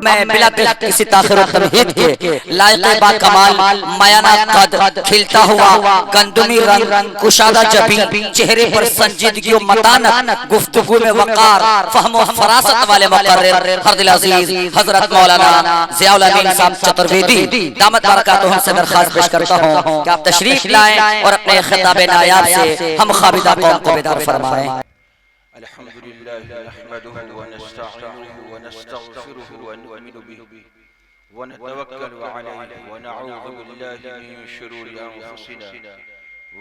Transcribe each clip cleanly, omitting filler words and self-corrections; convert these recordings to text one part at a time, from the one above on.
मैं बिला किसी ताखिर और तमहीद के लायक बा कमाल मायाना कद खिलता हुआ गंदुमी रंग कुशादा जबी चेहरे पर संजीदगी और मतानत गुफ्तगू में वकार फहम और फरासत वाले मुकर्रिर हरदिल अजीज हजरत मौलाना ज़ियाउल अमीन साहब चतुर्वेदी दामत बरकातुहुम से दरख्वास्त पेश करता हूं कि आप तशरीफ लाएं और अपने खिताब नायाब से हम खाबिदा कौम को बेदार फरमाएं। अल्हम्दुलिल्लाह नहमदुहु व नस्तईनुहु व नस्तगफिरुहु व नु'मिनु बिही व नतवक्कलु अलैहि व नऊज़ु बिल्लाहि मिन शुरूरि अंफुसिना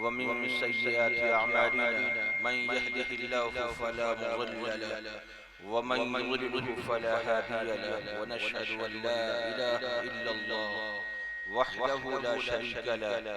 व मिन सय्यिआति अअमालिना मन यहदिहिल्लाहु फला मुज़िल्ल लहु व मन युद्लिलहु फला हादिय लहु व नशहदु अन ला इलाहा इल्लल्लाह वहदहु ला शरीका लहु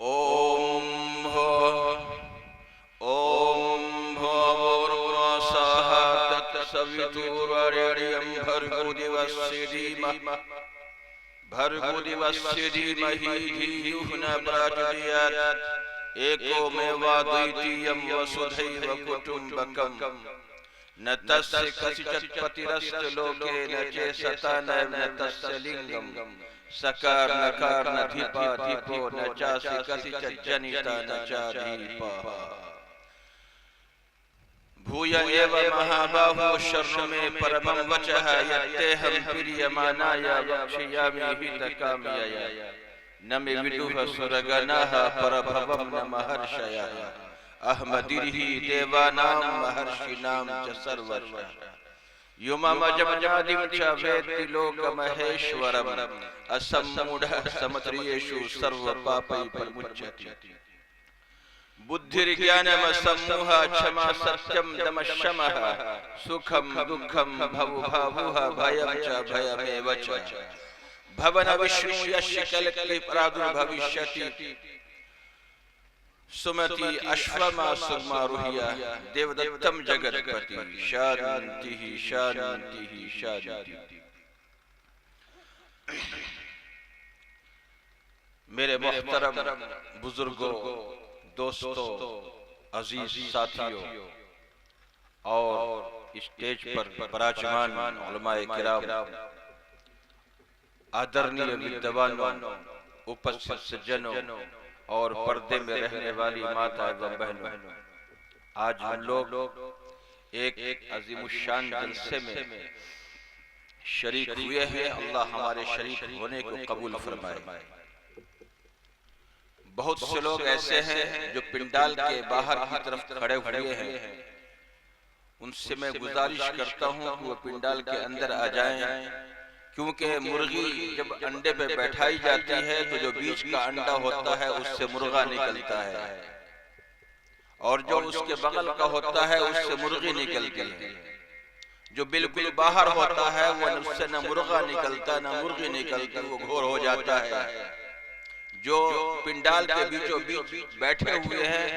ओम भूर्भुवस्सुवः तत्सवितुर्वरेण्यं भर्गो देवस्य धीमहि धियो न प्रचोदयात् एको मेवाद्वितीयं वसुधैव कुटुम्बकम् न तस्य कश्चित् पतिरस्य लोके न चेसतानैव न तस्य लिंगम् सकार नकार न धीपा धीपो न चास्य कश्चित् जनिता न चाधीपः भूय एव महाबाहो शर्म में परमं वचः यत्तेऽहं प्रीयमानाय वक्ष्यामि हितकाम्यय न मे विदुः सुरगणाः परभवं न महर्षयः अहमदिर्हि देवानां महर्षिणां च सर्वशः युममजमजादिं च वेत्ति लोकमहेश्वरम् असम्मूढः समत्रियेषु सर्वपापैः प्रमुच्यते बुद्धिर्ज्ञानमसम्मोहः क्षमा सत्यं दमः शमः सुखं दुःखं भवभावुः भयं च भयमेव च भवन विष्णु यस्य कलकलि प्रादुर्भविष्यति सुमति अश्वमा सुमारुह्य देवदत्तं जगत्पति शान्तिः शान्तिः शान्तिः। मेरे मोहतरम बुजुर्गों, दोस्तों, अजीज साथियों और स्टेज पर विराजमान उलमाए किराम, आदरणीय विद्वानों, उपस्थित सज्जनों और पर्दे में रहने वाली माता एवं बहनों, आज हम लोग एक अजीमुशान जलसे में शरीक हुए हैं। अल्लाह हमारे शरीक होने को कबूल फरमाए। बहुत से लोग ऐसे हैं जो पिंडाल के बाहर की तरफ खड़े हुए हैं, उनसे मैं गुजारिश करता हूं कि वो पिंडाल के अंदर आ जाएं, क्योंकि मुर्गी जब अंडे पे बैठाई जाती है तो जो बीच का अंडा होता है उससे मुर्गा निकलता है, और जो उसके बगल का होता है उससे मुर्गी निकलती है। जो बिल्कुल बाहर होता है वो उससे न मुर्गा निकलता न मुर्गी निकलती, वो घोर हो जाता है। जो पिंडाल के बीचों बीच बैठे हुए हैं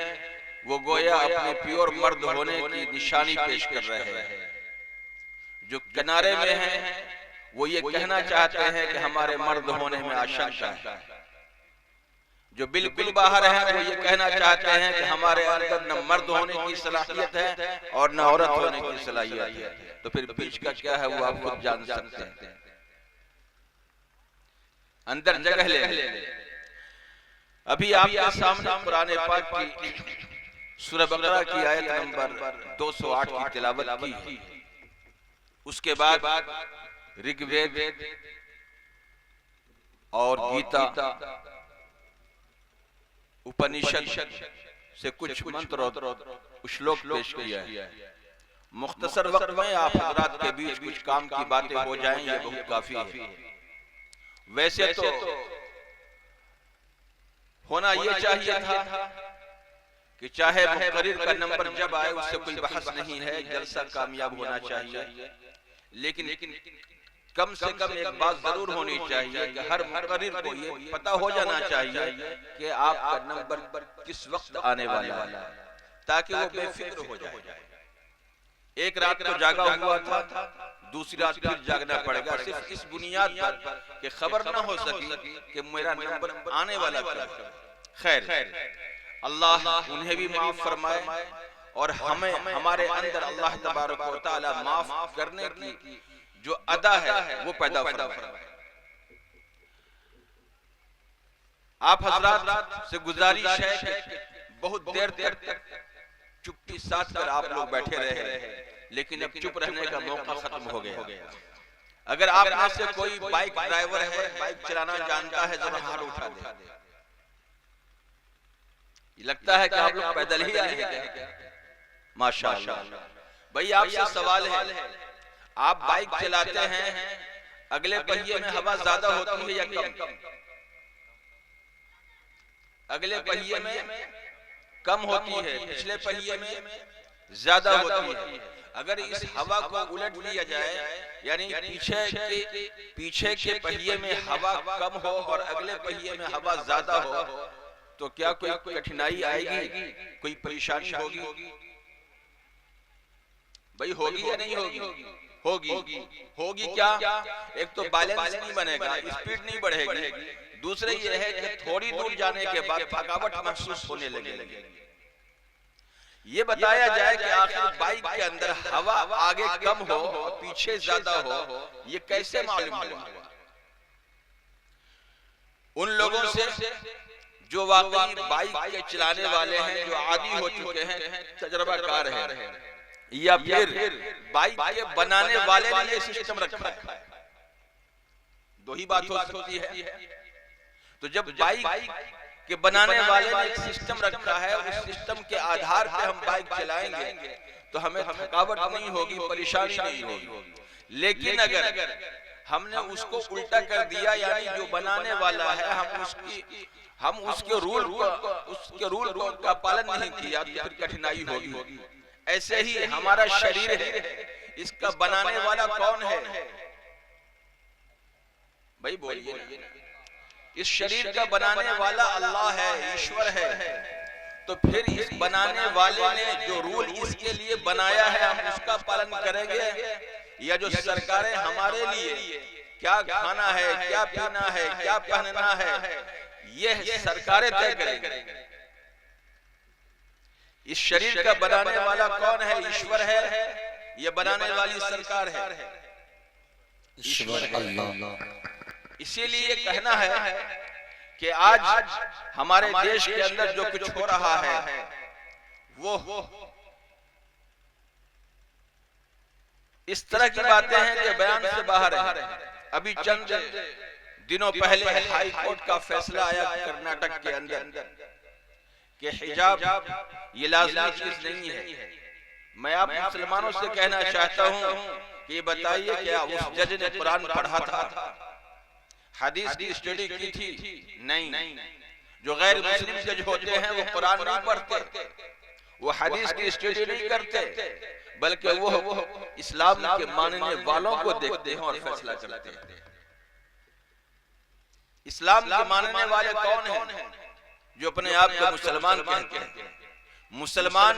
वो गोया अपने प्योर मर्द होने की निशानी पेश कर रहे हैं। जो किनारे में हैं वो ये कहना चाहते हैं कि हमारे मर्द होने में आशंका है। जो बिल्कुल बाहर हैं वो ये कहना चाहते हैं कि हमारे अंदर न मर्द होने की सलाहियत है और न औरत होने की सलाहियत है। तो फिर बीच का क्या है वो आप खुद जान सकते हैं। अंदर जगह ले अभी आपके सामने कुरान पाक की सूरह बकरा की आयत नंबर 208 की तिलावत की। उसके बाद ऋग्वेद और गीता, उपनिषद से कुछ मंत्र और श्लोक पेश किया है। मुख्तसर वक्त में आप हजरात के बीच कुछ काम की बातें हो जाएं, ये बहुत काफी है। वैसे तो होना ये चाहिए था कि चाहे मुकर्रिर का नंबर जब आए उससे कोई बहस नहीं है, जलसा कामयाब होना चाहिए, लेकिन कम से कम एक बात जरूर होनी चाहिए कि हर मुकर्रिर को ये पता हो जाना चाहिए कि आपका नंबर किस वक्त आने वाला है, ताकि वो बेफिक्र हो जाए। एक रात तो जागा हुआ था, दूसरी रात फिर जागना पड़ेगा, सिर्फ इस बुनियाद पर कि खबर ना हो सकी कि मेरा नंबर आने वाला है। खैर, अल्लाह उन्हें भी माफ फरमाए और हमें हमारे अंदर अल्लाह तबारक व तआला माफ करने की जो अदा है वो पैदा फरमाए। आप हजरात से गुजारिश है कि बहुत देर तक चुप्पी साध कर आप लोग बैठे रहे, लेकिन अब चुप रहने का मौका खत्म हो गया। अगर आप में से कोई बाइक ड्राइवर है, बाइक चलाना जानता है, जरा हाथ उठा दे। लगता है कि आप लोग पैदल ही आए हैं क्या? माशाअल्लाह। भाई आपसे सवाल है, आप बाइक चलाते हैं, अगले पहिए में हवा ज्यादा होती है या कम? अगले पहिए में कम होती है, पिछले पहिए में ज्यादा होती है। अगर इस हवा को उलट लिया जाए, यानी पीछे के पहिए में हवा कम हो और अगले पहिए में हवा ज्यादा हो, तो क्या कोई कठिनाई आएगी, कोई परेशानी होगी? भाई होगी या नहीं होगी? होगी क्या? एक तो बैलेंस नहीं बनेगा, स्पीड नहीं बढ़ेगी, दूसरे ये है कि थोड़ी दूर जाने के बाद थकावट महसूस होने लगेगी। ये बताया जाए कि आखिर बाइक के अंदर हवा आगे कम हो और पीछे ज्यादा हो, ये कैसे मालूम हुआ? उन लोगों से जो वाकई बाइक के चलाने वाले हैं, जो आदी हो चुके हैं, तजर्बाकार हैं, या फिर बाइक के बनाने वाले ने ये सिस्टम रखा है। दो ही बात हो सकती है। तो जब बाइक के बनाने वाले ने एक सिस्टम रखा है, उस सिस्टम के आधार पे हम बाइक चलाएंगे तो हमें थकावट नहीं होगी, परेशानी नहीं होगी। लेकिन अगर हमने उसको उल्टा कर दिया, यानी जो बनाने वाला है हम उसके रूल का पालन नहीं किया, तो फिर कठिनाई होगी। ऐसे ही हमारा शरीर है, इसका बनाने वाला कौन है? भाई बोलिए। इस शरीर का बनाने वाला अल्लाह है, ईश्वर है। तो फिर इस बनाने वाले ने जो रूल इसके लिए बनाया है, हम उसका पालन करेंगे, या जो सरकारें हमारे लिए क्या खाना है, क्या पीना है, क्या पहनना है, ये सरकारें तय करेंगी। इस शरीर का बनाने वाला कौन है? ईश्वर है, ये बनाने वाली सरकार है, ईश्वर अल्लाह। इसीलिए कहना है कि आज हमारे देश के अंदर जो कुछ हो रहा है वो इस तरह की बातें हैं जो बयान से बाहर है। अभी चंद दिनों पहले हाई कोर्ट का फैसला आया कर्नाटक के अंदर कि हिजाब ये लाज़मी चीज नहीं है। मैं आप मुसलमानों से कहना चाहता हूं कि ये बताइए क्या उस जज ने कुरान पढ़ा था, हदीस की स्टडी की थी? नहीं। जो गैर मुस्लिम जज होते हैं वो कुरान नहीं पढ़ते, वो हदीस की स्टडी नहीं करते, बल्कि वो इस्लाम के मानने वालों को देखते हैं और फैसला करते हैं। इस्लाम के मानने वाले कौन हैं? जो अपने आप को मुसलमान कहते हैं। मुसलमान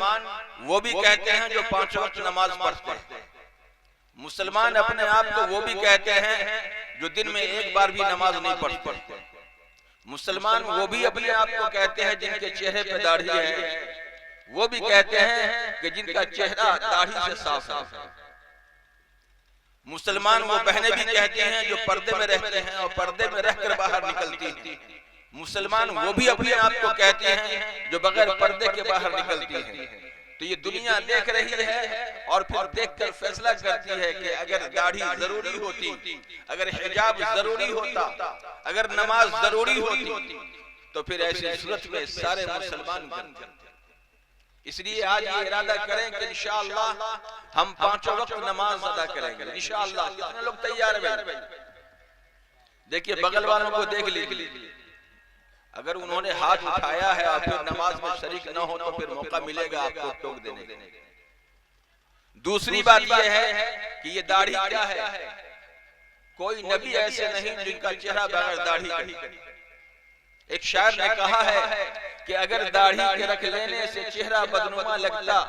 वो भी कहते हैं जो 5 वक्त नमाज पढ़ते हैं। मुसलमान अपने आप को वो भी कहते हैं जो दिन में एक बार भी नमाज नहीं पढ़ते। मुसलमान वो भी अपने आप को कहते हैं जिनके चेहरे पे दाढ़ी है, वो भी कहते हैं कि जिनका चेहरा दाढ़ी से साफ है। मुसलमान वो बहनें भी कहती हैं जो पर्दे में रहते हैं और पर्दे में रहकर बाहर निकलती हैं। मुसलमान वो भी अपने आप को कहते हैं जो बगैर पर्दे के बाहर निकलती हैं। तो ये दुनिया देख रही है और फिर देखकर फैसला करती है कि अगर दाढ़ी जरूरी होती, अगर हिजाब जरूरी होता, अगर नमाज जरूरी होती, तो फिर ऐसी सूरत में सारे मुसलमान बनते। इसलिए आज ये इरादा करें कि इंशाअल्लाह हम 5 वक्त नमाज अदा करेंगे इंशाअल्लाह। कितने लोग तैयार हैं? देखिए बगल वालों को देख लीजिए, अगर उन्होंने हाथ उठाया है और फिर नमाज में शरीक न हो तो फिर मौका मिलेगा आपको टोक देने का। दूसरी बात यह है कि ये दाढ़ी क्या है? कोई नबी ऐसे नहीं जिनका चेहरा बगैर दाढ़ी के। एक शायर ने कहा है कि अगर दाढ़ी के रख लेने से चेहरा बदनुमा लगता,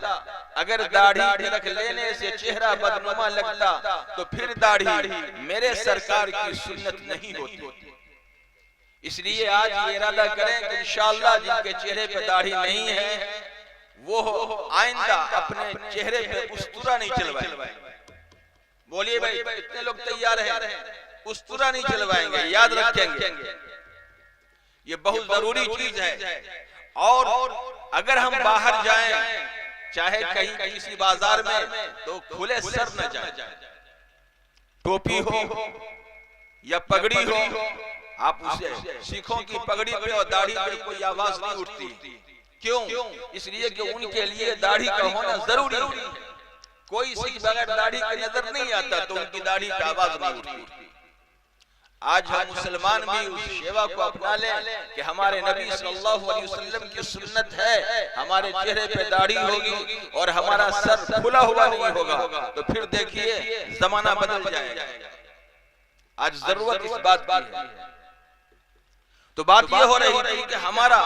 अगर दाढ़ी के रख लेने से चेहरा बदनुमा लगता तो फिर दाढ़ी मेरे सरकार की सुन्नत नहीं होती। इसलिए आज ये इरादा करें कि इंशाअल्लाह जिनके चेहरे पे दाढ़ी नहीं है वो आइंदा अपने चेहरे पे उस्तुरा नहीं चलवाएंगे। बोलिए भाई, इतने लोग तैयार हैं, उस्तुरा नहीं चलवाएंगे, याद रखेंगे, ये बहुत जरूरी चीज है। और अगर हम बाहर जाएं, चाहे कहीं किसी बाजार में, तो खुले सर न जाएं। टोपी हो या पगड़ी हो, आप उसे सिखों की पगड़ी पे और दाढ़ी पे कोई आवाज नहीं उठती। क्यों? इसलिए कि उनके लिए दाढ़ी का होना जरूरी है। कोई सिख बगैर दाढ़ी के नजर नहीं आता तो उनकी दाढ़ी पे आवाज नहीं उठती। आज हम मुसलमान भी उस सेवा को अपना लें कि हमारे नबी सल्लल्लाहु अलैहि वसल्लम की सुन्नत है हमारे चेहरे पे दाढ़ी होगी और हमारा सर खुला हुआ नहीं होगा, तो फिर देखिए जमाना बदल जाएगा। आज जरूरत इस बात की है। तो बात ये हो रही थी कि हमारा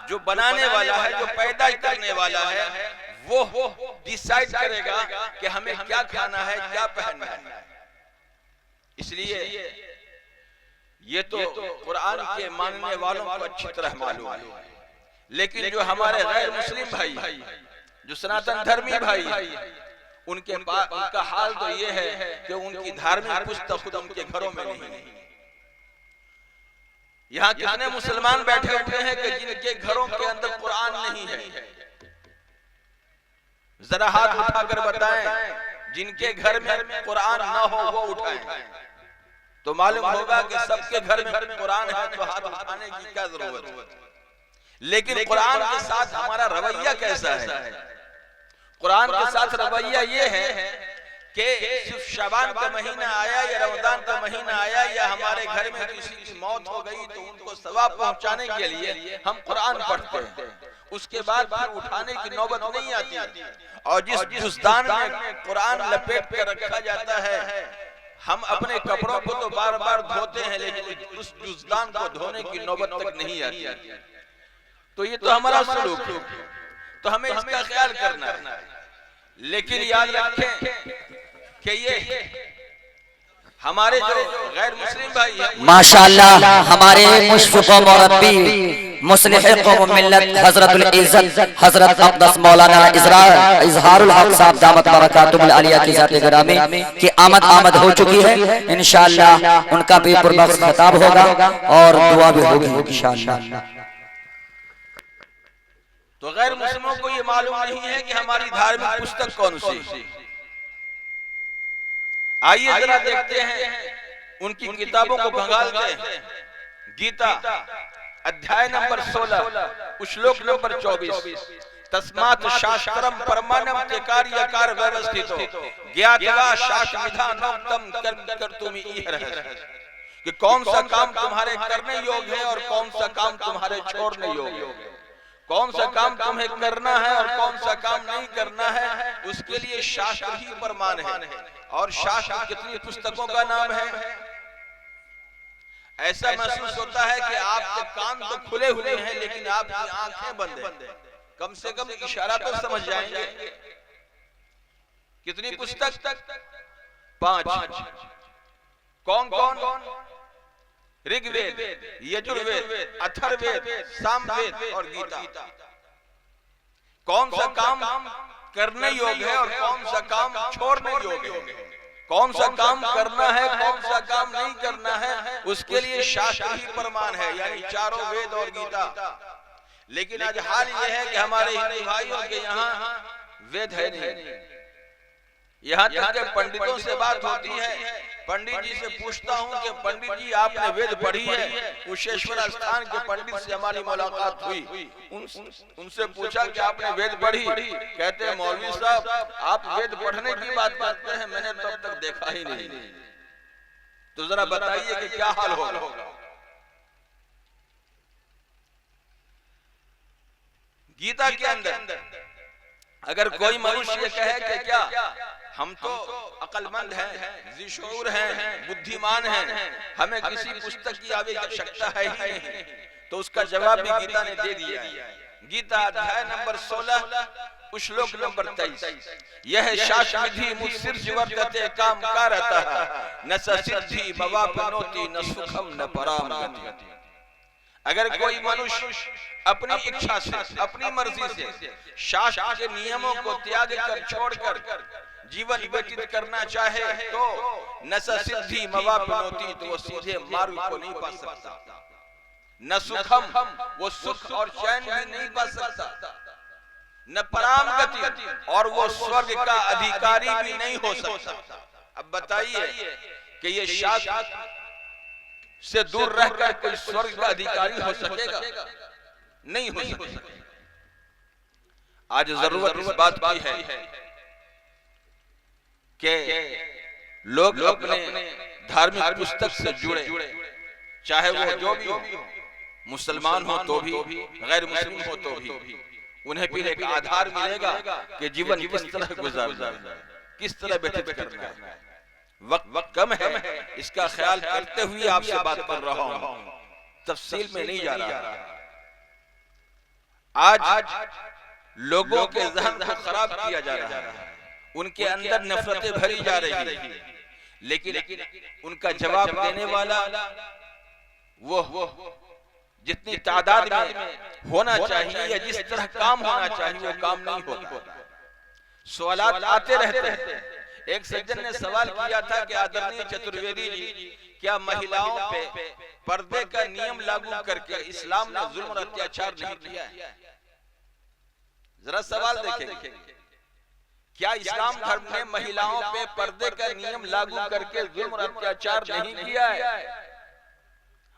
जो बनाने वाला है, जो पैदा करने वाला है, वो डिसाइड करेगा कि हमें क्या खाना है, क्या पहनना है। इसलिए ये तो कुरान के मानने वालों को अच्छी तरह मालूम है, लेकिन जो हमारे गैर मुस्लिम भाई, जो सनातन धर्मी भाई, उनका हाल तो ये है कि उनकी धार्मिक पुस्तक खुद उनके घरों में नहीं है। यहाँ कितने मुसलमान बैठे हुए हैं कि जिनके घरों के अंदर कुरान नहीं है? जरा हाथ उठाकर बताएं जिनके घर में कुरान ना हो वो उठाएं, तो मालूम होगा कि सबके घर में कुरान है, तो हाथ उठाने की क्या जरूरत है। लेकिन कुरान के साथ हमारा रवैया कैसा है? कुरान के साथ रवैया ये है कि सिर्फ शबान का महीना आया या रमजान का महीना आया या हमारे घर में किसी की मौत हो गई तो उनको सवाब पहुंचाने के लिए हम कुरान पढ़ते हैं, उसके बाद फिर उठाने की नौबत नहीं आती। और जिस जुज़दान में कुरान लपेट कर रखा जाता है, हम अपने कपड़ों को तो बार बार धोते हैं, लेकिन उस जुज़दान को धोने की नौबत तक नहीं आती। तो ये तो हमारा सलूक, तो हमें इसका ख्याल करना है। लेकिन याद रखें कि ये हमारे जो गैर मुस्लिम भाई हैं, माशाअल्लाह हमारे मुशफ़िक़ व मुरब्बी मुस्लिह क़ौम मिल्लत हज़रतुल इज़्ज़त हज़रत अक़दस मौलाना इज़हारुल हक़ साहब दामत बरकातुहुल आलिया की ज़ात गिरामी की आमद हो चुकी है। इंशाअल्लाह उनका भी पुरबख्श खिताब होगा और दुआ भी होगी इंशाअल्लाह। तो गैर मुस्लिमों को ये मालूम नहीं है कि हमारी धार्मिक पुस्तक कौन सी। आइए जरा देखते हैं उनकी किताबों को खंगालते हैं। गीता अध्याय नंबर 16 श्लोक नंबर 24, तस्मात् शास्त्रम परमाणम के कार्यकार व्यवस्थितो ज्ञात्वा शास्त्र विधानोक्तम कर्तुम् इह, कि कौन सा काम तुम्हारे करने योग्य है और कौन सा काम तुम्हारे छोड़ने योग्य है, कौन सा काम तुम्हें करना है और कौन सा काम नहीं करना है, उसके लिए शास्त्र ही प्रमाण है। और शास्त्र कितनी पुस्तकों का नाम है। ऐसा महसूस होता है कि आपके कान तो खुले हुए हैं लेकिन आपकी आंखें बंद हैं। कम से कम इशारा तो समझ जाएंगे। कितनी पुस्तक? 5। कौन कौन? ऋग्वेद, यजुर्वेद, अथर्ववेद, सामवेद और गीता। कौन सा काम करने योग्य है और कौन सा काम छोड़ने योग्य है, कौन सा काम करना है कौन सा काम नहीं करना है, उसके लिए शास्त्र ही प्रमाण है, यानी चारों वेद और गीता। लेकिन आज हाल यह है कि हमारे हिंदू भाइयों के यहाँ वेद है नहीं। यहाँ तक के पंडितों से बात होती है, पंडित जी से पूछता हूँ कि पंडित जी आपने वेद पढ़ी है? कुशेश्वर स्थान के पंडित से हमारी मुलाकात हुई, उनसे पूछा कि आपने वेद पढ़ी? कहते हैं मौलवी साहब आप वेद पढ़ने की बात करते हैं, मैंने तो अब तक देखा ही नहीं। तो जरा बताइए कि क्या हाल होगा। गीता के अंदर अगर कोई मनुष्य ये कहे कि क्या हम तो अक्लमंद हैं, ज़िशऊर हैं, बुद्धिमान हैं, हमें किसी पुस्तक की आवश्यकता है ही नहीं, तो उसका जवाब भी गीता ने दे दिया है। गीता अध्याय नंबर 16 श्लोक नंबर 23, यह शाश्वती मुत्सिर्ज वर्तते काम कारतः न सिद्धि भवाप्नोति न सुखम न पराम गति। अगर कोई मनुष्य अपनी इच्छा से, अपनी मर्जी से शास्त्र के नियमों को त्याग कर, छोड़कर जीवन व्यतीत करना चाहे तो न सिद्धि मवाप्नोति, तो वो सीधे मार्ग को नहीं पा सकता, न सुखम, वो सुख और चैन भी नहीं पा सकता, न पराम गति, और वो स्वर्ग का अधिकारी भी नहीं हो सकता। अब बताइए कि ये शास्त्र से दूर रहकर कोई स्वर्ग का अधिकारी हो सकेगा? नहीं हो सकेगा। आज जरूरत इस बात की है कि लोग अपने धार्मिक पुस्तक से जुड़े, चाहे वो जो भी हो, मुसलमान हो तो भी, गैर मुस्लिम हो तो भी, उन्हें भी एक आधार मिलेगा कि जीवन किस तरह गुजारना है, किस तरह व्यतीत करना है। वक्त कम है, इसका ख्याल करते हुए आपसे बात कर रहा हूं, तफसील में नहीं जा रहा। आज लोगों के ज़हन को खराब किया जा रहा है, उनके अंदर नफरतें भरी जा रही है, लेकिन उनका जवाब देने वाला वो जितनी तादाद में होना चाहिए या जिस तरह काम होना चाहिए वो काम नहीं होता। सवालात आते रहते हैं। एक सज्जन ने सवाल किया था कि आदरणीय चतुर्वेदी जी, क्या महिलाओं पे पर्दे का नियम लागू करके इस्लाम ने जुल्म और अत्याचार नहीं किया है? जरा सवाल देखें, क्या इस्लाम धर्म ने महिलाओं पे पर्दे का नियम लागू करके जुल्म और अत्याचार नहीं किया है?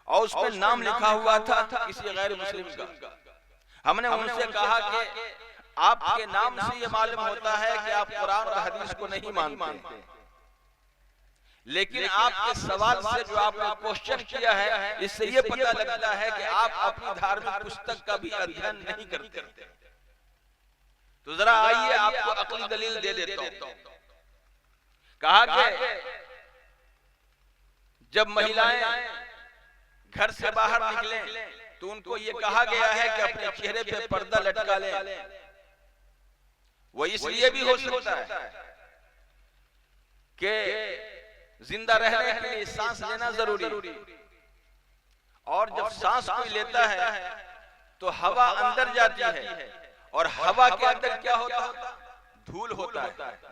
और उस पर नाम लिखा हुआ था किसी गैर मुस्लिम का। हमने उनसे कहा कि आपके नाम से ये मालूम होता है कि आप कुरान और हदीस को नहीं मानते, लेकिन आपके सवाल से जो आपने क्वेश्चन किया है, इससे ये पता लगता है कि आप अपनी धार्मिक पुस्तक का भी अध्ययन नहीं करते। तो जरा आइए आपको अकली दलील दे देता हूं। कहा कि जब महिलाएं घर से बाहर निकलें तो उनको ये कहा गया है कि अपने चेहरे पे पर्दा लटका लें। वो इसलिए भी हो सकता है कि जिंदा रहने के लिए सांस लेना जरूरी, और जब सांस कोई लेता है तो हवा अंदर जाती है, और हवा के अंदर क्या होता है? धूल होता है,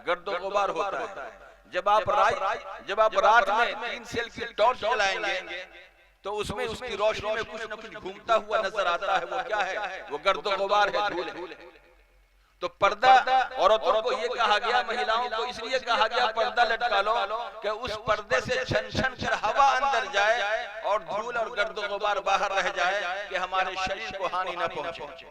गर्दो गुबार होता है। जब आप रात में 3 सेल की टॉर्च जलाएंगे तो उसमें उसकी रोशनी में कुछ न कुछ घूमता हुआ नजर आता है। वो क्या है? वो गर्दो गुबार है, धूल है। तो पर्दा औरतों को ये कहा गया, महिलाओं को इसलिए कहा गया पर्दा लटका लो कि उस पर्दे से छन छन कर हवा अंदर जाए और धूल और गर्दो गुबार बाहर रह जाए कि हमारे शरीर को हानि न पहुंचे।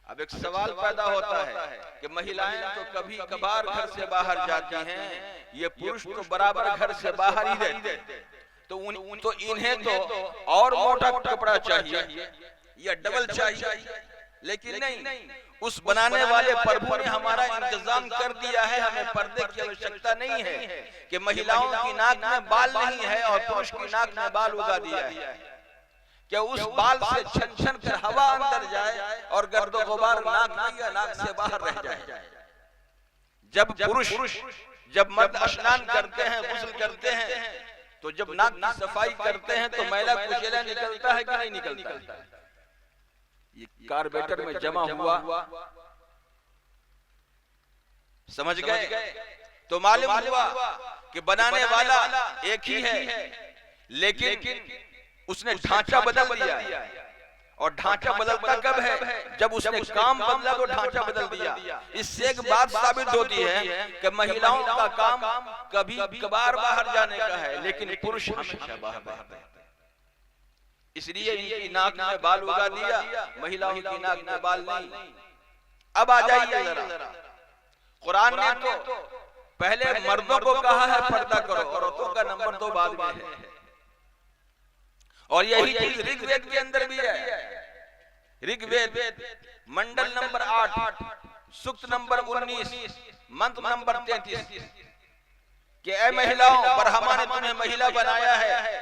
अब एक सवाल पैदा होता है कि महिलाएं तो कभी कभार घर से बाहर जाती हैं, ये पुरुष तो बराबर घर से बाहर ही रहते हैं, तो इन्हें तो और मोटा कपड़ा चाहिए या डबल चाहिए। लेकिन नहीं, उस बनाने वाले प्रभु ने हमारा इंतजाम कर दिया है, हमें पर्दे की आवश्यकता नहीं है कि महिलाओं की नाक में बाल नहीं है और पुरुष की नाक में बाल उगा दिया है, क्या उस बाल से छन छन कर हवा अंदर जाए और गर्दो गुबार नाक से बाहर रह जाए। जब मर्द स्नान करते हैं, गुस्ल करते हैं, तो जब नाक की सफाई करते हैं तो मैला कुचैला निकलता है कि नहीं निकलता? ये कार्बेटर में जमा हुआ, समझ गए? तो मालूम हुआ कि बनाने वाला एक ही है, लेकिन उसने ढांचा बदल दिया। और ढांचा बदलता कब है? जब उसने काम बदला तो ढांचा बदल दिया। इससे एक बात साबित होती है कि महिलाओं का काम कभी कभार बाहर जाने का है, लेकिन पुरुष हमेशा बाहर रहते हैं। इसलिए इनकी नाक में बाल उगा दिया, महिलाओं की नाक में बाल नहीं। अब आ जाइए जरा, कुरान ने तो पहले मर्दों को कहा है पर्दा करो, औरतों का नंबर 2 बाद में है। और यही चीज ऋग्वेद के अंदर भी है। ऋग्वेद मंडल नंबर 8 सूक्त नंबर 19 मंत्र नंबर 33 कि ऐ महिलाओं, ब्रह्मा ने तुम्हें महिला बनाया है,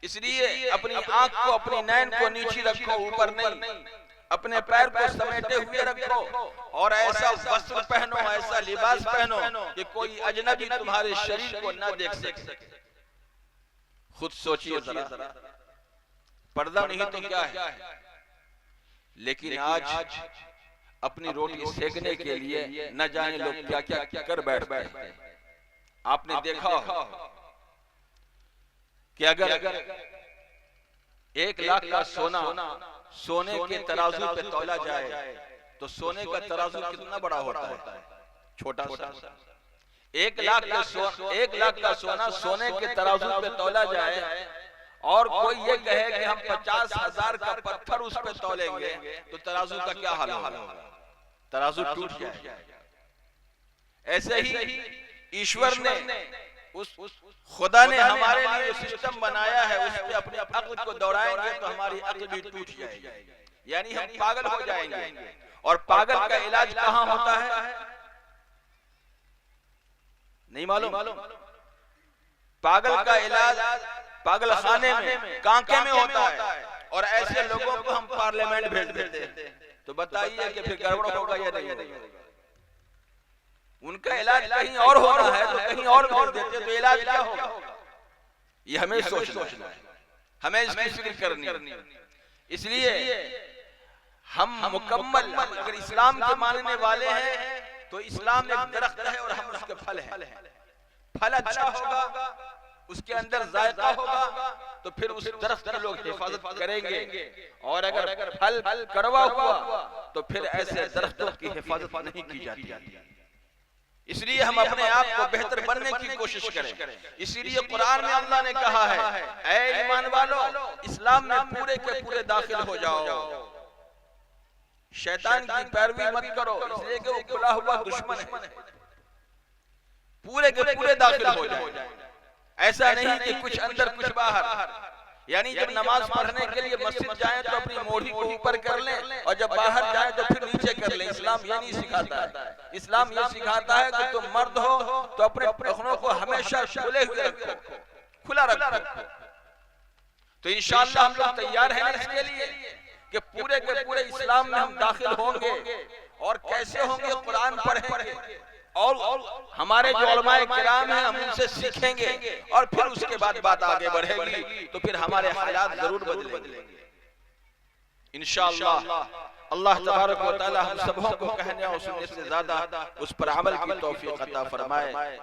इसलिए अपनी आंख को, अपनी नैन को नीचे रखो, ऊपर नहीं, अपने पैर को समेटे हुए रखो और ऐसा वस्त्र पहनो, ऐसा लिबास पहनो कि कोई अजनबी तुम्हारे शरीर को न देख सके। खुद सोचिए जरा, पर्दा नहीं तो क्या है। लेकिन आज अपनी रोटी सेकने के लिए न जाने लोग क्या क्या कर बैठते हैं। आपने देखा कि अगर 1 लाख का सोना सोने के तराजू पे तौला जाए तो सोने का तराजू कितना बड़ा होता है? छोटा सा। 1 लाख का सोना सोने के तराजू पे तौला जाए और कोई ये कहे कि हम 50,000 का पत्थर उस पे तौलेंगे तो तराजू का क्या हाल होगा? तराजू टूट जाएगा। ऐसे ही ईश्वर ने उस खुदा ने हमारे लिए जो सिस्टम बनाया है उस पे अपने अक्ल को दौड़ाएंगे तो हमारी अक्ल भी टूट जाएगी, यानी हम पागल हो जाएंगे। और पागल का इलाज कहाँ होता है नहीं मालूम। पागल का इलाज पागल खाने में, कांके में होता है। और ऐसे लोगों को हम पार्लियामेंट भेज देते हैं। तो बताइए कि फिर गड़बड़ होगा या नहीं होगा? उनका इलाज कहीं और होना है तो कहीं और भेज देते, तो इलाज क्या होगा? ये हमें सोचना है, हमें इसकी फिक्र करनी है। इसलिए हम मुकम्मल, अगर इस्लाम के मानने वाले हैं तो इस्लाम एक दरख्त है और हम उसके फल हैं। फल अच्छा होगा, उसके अंदर जायका होगा, तो फिर उस दरख्त की लोग हिफाजत करेंगे। और अगर फल कड़वा हुआ तो फिर ऐसे दरख्तों की हिफाजत नहीं की जाती। इसलिए हम अपने आप को बेहतर बनने की कोशिश करें। इसीलिए कुरान में अल्लाह ने कहा है, ऐ ईमान वालों, इस्लाम में पूरे के पूरे दाखिल हो जाओ, शैतान की पैरवी मत करो, इसलिए कि वो खुला हुआ दुश्मन है। पूरे के पूरे दाखिल हो जाए। ऐसा नहीं कि कुछ अंदर कुछ बाहर। यानी जब नमाज पढ़ने के लिए मस्जिद जाएं तो अपनी मोढ़ी को ऊपर कर लें और जब बाहर जाएं तो फिर नीचे कर लें। इस्लाम ये नहीं सिखाता है। इस्लाम ये सिखाता है कि तुम मर्द हो तो अपने टखनों को हमेशा खुले हुए रखो, खुला रखो। तो इंशाअल्लाह हम लोग तैयार हैं इसके लिए कि पूरे के पूरे इस्लाम में हम दाखिल होंगे। और कैसे होंगे? कुरान पढ़ेंगे और हमारे जो उलमाए किराम हैं हम उनसे सीखेंगे और फिर उसके बाद बात आगे बढ़ेगी तो फिर हमारे हालात जरूर बदलेंगे इंशाअल्लाह। अल्लाह तबारक व तआला हम सबों को कहने और सुनने से ज्यादा उस पर अमल की तौफीक अता फरमाए।